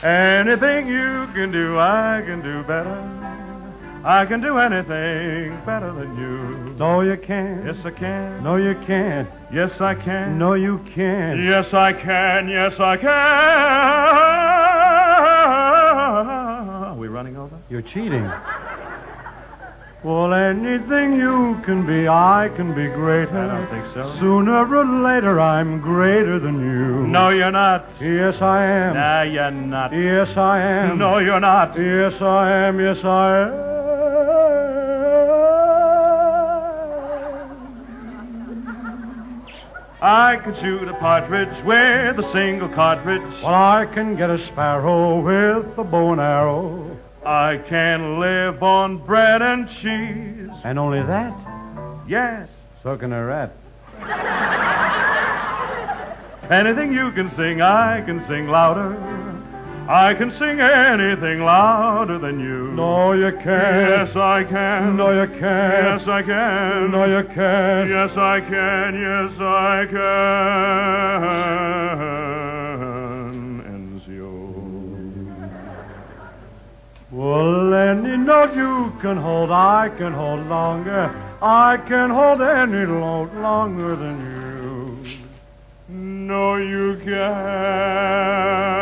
Anything you can do, I can do better. I can do anything better than you. No, you can't. Yes, I can. No, you can't. Yes, I can. No, you can't. Yes, I can. Yes, I can. Are we running over? You're cheating. Well, anything you can be, I can be greater. I don't think so. Sooner or later, I'm greater than you. No, you're not. Yes, I am. No, you're not. Yes, I am. No, you're not. Yes, I am. Yes, I am. I can shoot a partridge with a single cartridge. Well, I can get a sparrow with a bow and arrow. I can live on bread and cheese. And only that? Yes. So can a rat. Anything you can sing, I can sing louder. I can sing anything louder than you. No, you can't. Yes, I can. No, you can't. Yes, I can. No, you can't. Yes, I can. Yes, I can. Enzio. Well, any note you can hold, I can hold longer. I can hold any note longer than you. No, you can't.